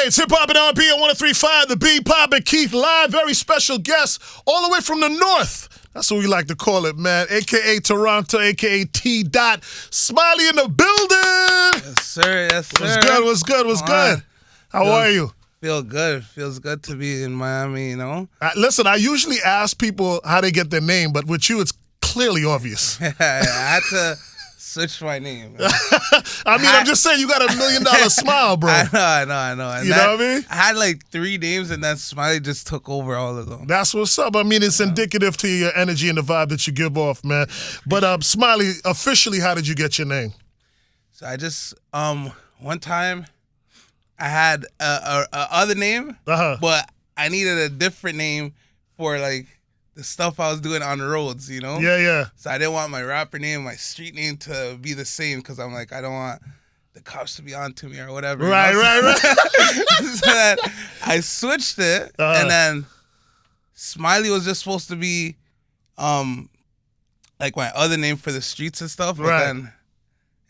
It's Hip Hop and R&B on 103.5, the Big Pop and Keith live. Very special guest all the way from the north. That's what we like to call it, man. A.K.A. Toronto, A.K.A. T-Dot. Smiley in the building. Yes, sir. Yes, sir. What's good? How are you? Feel good. Feels good to be in Miami, you know? Listen, I usually ask people how they get their name, but with you, it's clearly obvious. I had to switch my name. I'm just saying, you got $1 million smile, bro. I know. And you know what I mean? I had like 3 names, and then Smiley just took over all of them. That's what's up. I mean, it's indicative to your energy and the vibe that you give off, man. But Smiley, officially, how did you get your name? So I just, one time, I had a other name, but I needed a different name for like the stuff I was doing on the roads, you know? Yeah. So I didn't want my rapper name, my street name to be the same because I'm like, I don't want the cops to be on to me or whatever. Right. So then I switched it, and then Smiley was just supposed to be like my other name for the streets and stuff, but then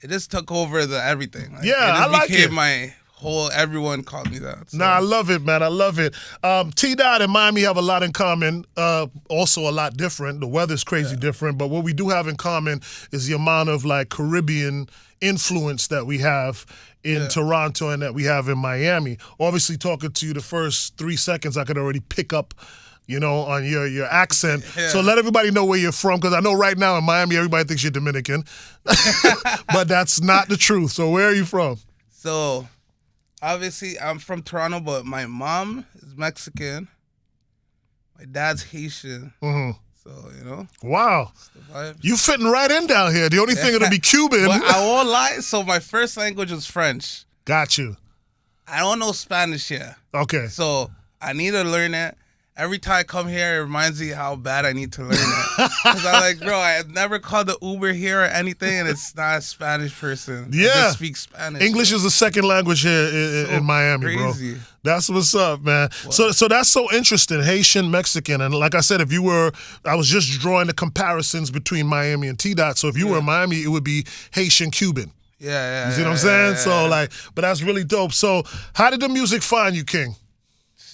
it just took over the everything. Like, I like it. My whole, everyone called me that. So. Nah, I love it, man. I love it. T-Dot and Miami have a lot in common, also a lot different. The weather's crazy different, but what we do have in common is the amount of like Caribbean influence that we have in Toronto and that we have in Miami. Obviously, talking to you the first 3 seconds, I could already pick up, you know, on your accent. Yeah. So let everybody know where you're from, because I know right now in Miami, everybody thinks you're Dominican, but that's not the truth. So where are you from? So obviously, I'm from Toronto, but my mom is Mexican. My dad's Haitian. Mm-hmm. So, you know. Wow. You fitting right in down here. The only thing it'll be Cuban. But I won't lie. So my first language was French. Got you. I don't know Spanish yet. Okay. So I need to learn it. Every time I come here, it reminds me how bad I need to learn it. Because I'm like, bro, I've never called the Uber here or anything, and it's not a Spanish person. Yeah. I just speak Spanish. English is the second language here in Miami, crazy. Bro. That's what's up, man. So that's so interesting, Haitian, Mexican. And like I said, I was just drawing the comparisons between Miami and T-Dot. So if you were in Miami, it would be Haitian, Cuban. Yeah. You see what I'm saying? So but that's really dope. So how did the music find you, King?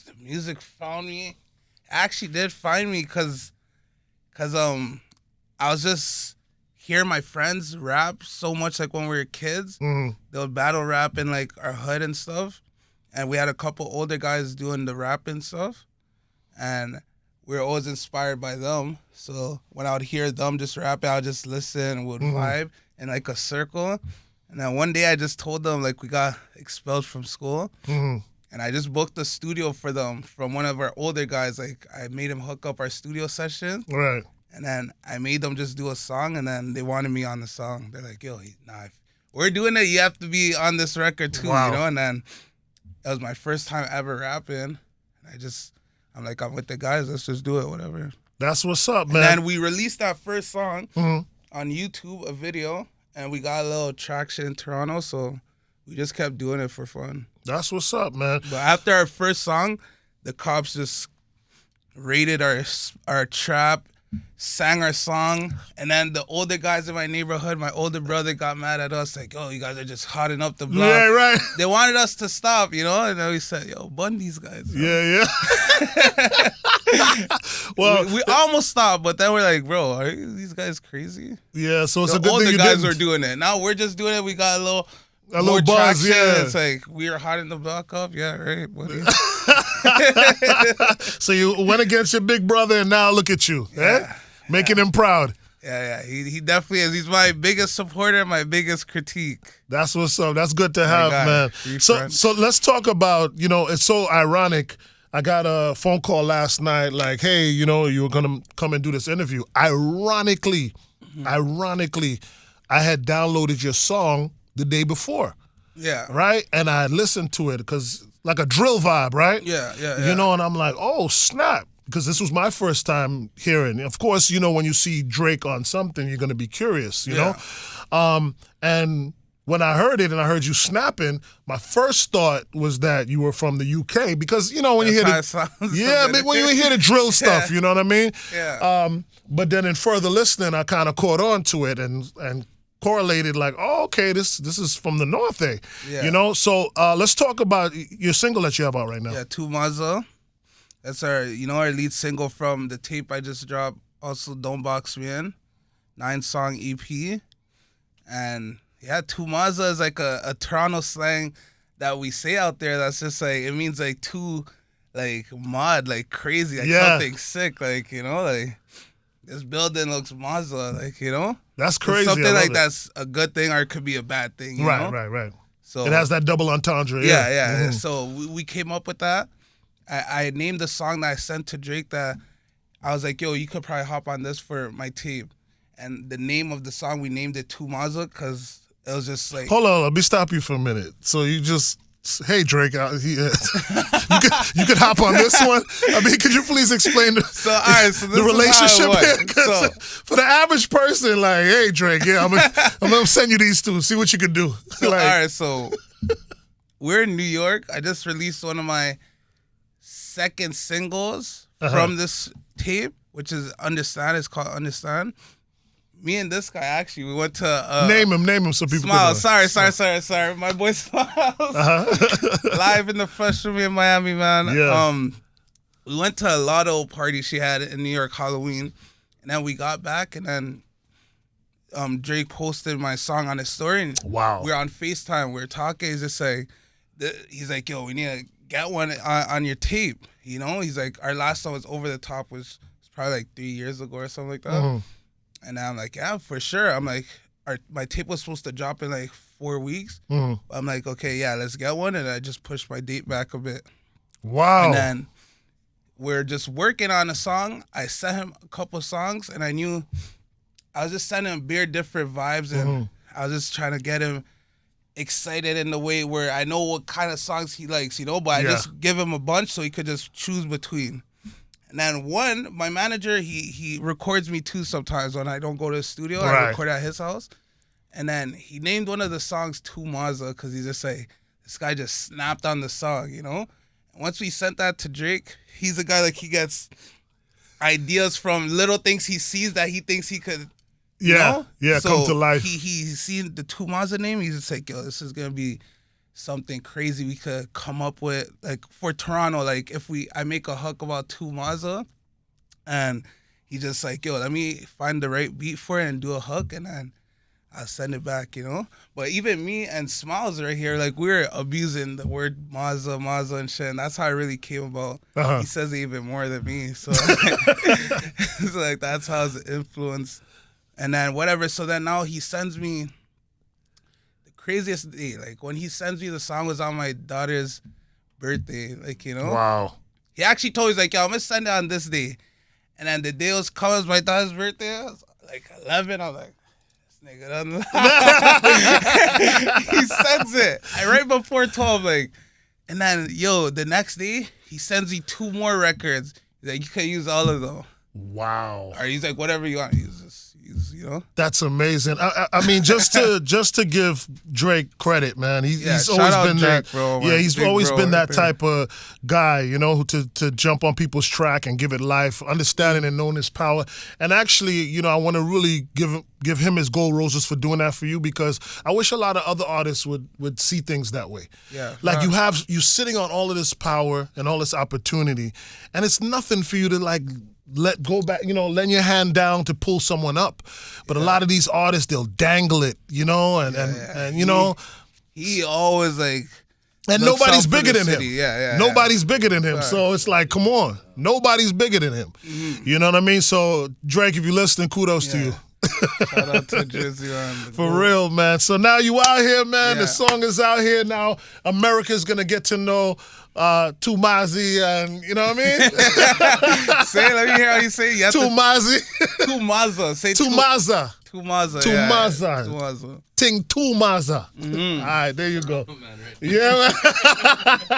The music found me. Actually did find me because I was just hearing my friends rap so much, like when we were kids. Mm-hmm. They would battle rap in like our hood and stuff, and we had a couple older guys doing the rap and stuff, and we were always inspired by them. So when I would hear them just rapping, I would just listen and would vibe in like a circle. And then one day I just told them, like, we got expelled from school. Mm-hmm. And I just booked a studio for them from one of our older guys. Like, I made him hook up our studio session. Right. And then I made them just do a song, and then they wanted me on the song. They're like, yo, if we're doing it, you have to be on this record too, you know? And then that was my first time ever rapping. And I'm like, I'm with the guys, let's just do it, whatever. That's what's up, man. And then we released that first song on YouTube, a video, and we got a little traction in Toronto, so we just kept doing it for fun. That's what's up, man. But after our first song, the cops just raided our trap, sang our song, and then the older guys in my neighborhood, my older brother got mad at us, like, oh, you guys are just hotting up the block. Yeah, right. They wanted us to stop, you know? And then we said, yo, bun these guys. Yeah. Well, we almost stopped, but then we're like, bro, are these guys crazy? Yeah, so it's the a good thing you older guys didn't. were doing it. Now we're just doing it. We got a little buzz, traction. yeah. It's like, we are hot in the block up. Yeah, right, buddy. So you went against your big brother, and now look at you, making him proud. Yeah. He definitely is. He's my biggest supporter, my biggest critique. That's what's up. That's good to have, man. So let's talk about, you know, it's so ironic. I got a phone call last night like, hey, you know, you were going to come and do this interview. Ironically, I had downloaded your song the day before. Yeah. Right? And I listened to it because like a drill vibe, right? Yeah. You know, and I'm like, oh, snap. Because this was my first time hearing. Of course, you know, when you see Drake on something, you're going to be curious, you know? And when I heard it and I heard you snapping, my first thought was that you were from the UK because, you know, when you hear when you hear the drill stuff, you know what I mean? Yeah. But then in further listening, I kind of caught on to it and correlated like, oh, okay, this is from the north, eh? Yeah. You know. So let's talk about your single that you have out right now. Yeah, Tumaza. That's our lead single from the tape I just dropped. Also, Don't Box Me In, 9-song EP. And yeah, Tumaza is like a Toronto slang that we say out there. That's just like, it means like too, like mad, like crazy, like something sick, like, like this building looks Mazda, like, That's crazy. Something like that's a good thing or it could be a bad thing. You know? Right. So it has that double entendre. Yeah. Mm-hmm. So we came up with that. I named the song that I sent to Drake that I was like, yo, you could probably hop on this for my tape. And the name of the song, we named it Tumaza because it was just like... Hold on, let me stop you for a minute. So you just... Hey, Drake, you could hop on this one? I mean, could you please explain the relationship here? So, for the average person, like, hey, Drake, I'm going to send you these two. See what you can do. So, all right, so we're in New York. I just released one of my second singles from this tape, which is Understand. It's called Understand. Me and this guy, actually, we went to... name him so people Smile. can know. Sorry. My boy Smiles. Live in the flesh with me in Miami, man. Yeah. We went to a lotto party she had in New York, Halloween. And then we got back, and then Drake posted my song on his story. And wow. we were on FaceTime. We were talking. He's just like, he's like, yo, we need to get one on your tape. He's like, our last song was Over the Top, which was probably like 3 years ago or something like that. Mm-hmm. And I'm like, yeah, for sure. I'm like, my tape was supposed to drop in like 4 weeks. Mm-hmm. I'm like, okay, yeah, let's get one. And I just pushed my date back a bit. Wow. And then we're just working on a song. I sent him a couple songs, and I knew I was just sending him bare different vibes. And I was just trying to get him excited in the way where I know what kind of songs he likes, but I just give him a bunch so he could just choose between. And then my manager, he records me too sometimes when I don't go to the studio. Right. I record at his house. And then he named one of the songs Tumaza because he's just like, this guy just snapped on the song, And once we sent that to Drake, he's a guy like he gets ideas from little things he sees that he thinks he could, so come to life. He's seen the Tumaza name. He's just like, yo, this is going to be something crazy we could come up with, like for Toronto, like if I make a hook about Tumaza, and he just like, yo, let me find the right beat for it and do a hook, and then I'll send it back, But even me and Smiles right here, like we're abusing the word Maza and shit, and that's how it really came about. He says it even more than me, so it's like that's how it's influenced. And then whatever, so then now he sends me craziest day, like when he sends me the song was on my daughter's birthday, like Wow. He actually told me, he's like, yo, I'm gonna send it on this day, and then the day was coming, my daughter's birthday, I was like 11. I'm like, this nigga done. He sends it right before 12, like, and then the next day he sends me 2 more records. He's like, you can use all of them. Wow. Or he's like, whatever you want, use this. That's amazing. I mean, just to give Drake credit, man. He's always been Drake, bro, yeah, he's always been that type of guy, who to jump on people's track and give it life, understanding and knowing his power. And actually, I want to really give him his gold roses for doing that for you, because I wish a lot of other artists would see things that way. Yeah. Like you're sitting on all of this power and all this opportunity, and it's nothing for you to like let go back, letting your hand down to pull someone up. But a lot of these artists, they'll dangle it, and he always like, and nobody's bigger than him. Nobody's bigger than him. Right. So it's like, come on, nobody's bigger than him. Mm-hmm. You know what I mean? So Drake, if you're listening, kudos to you. Shout out to Drizzy on For real, man. So now you out here, man. The song is out here now. America's gonna get to know Tumazi, and you know what I mean? Say it, let me hear how you say it. Tumazi. Tumaza. Say Tumaza. Tumaza. Tumaza. Tumaza. Ting Tumaza. All right, there you go. Yeah, man.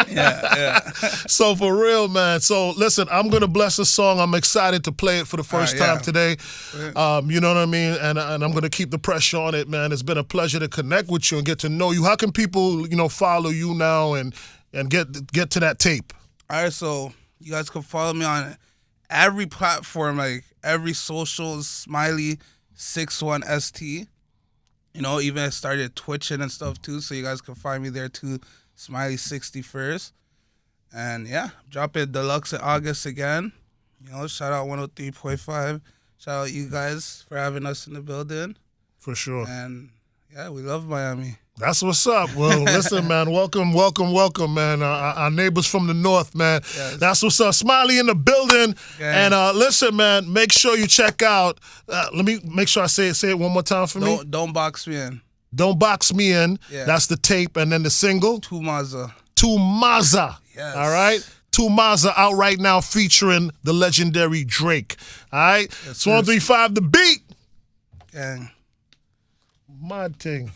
Yeah. So for real, man. So listen, I'm gonna bless the song. I'm excited to play it for the first time today. You know what I mean? And I'm gonna keep the pressure on it, man. It's been a pleasure to connect with you and get to know you. How can people, follow you now and get to that tape? All right, so you guys can follow me on every platform, like every social, Smiley61ST. even I started twitching and stuff too, so you guys can find me there too, Smiley61st. And yeah, dropping Deluxe in August again. Shout out 103.5. Shout out you guys for having us in the building. For sure. And yeah, we love Miami. That's what's up. Well, listen, man. Welcome, man. Our neighbors from the north, man. Yes. That's what's up. Smiley in the building. Gang. And listen, man. Make sure you check out. Let me make sure I say it one more time for me. Don't box me in. Don't Box Me In. Yeah. That's the tape, and then the single. Tumaza. Tumaza. Yes. All right. Tumaza out right now, featuring the legendary Drake. All right. Yes, It's 135 The Beat. Gang. My thing.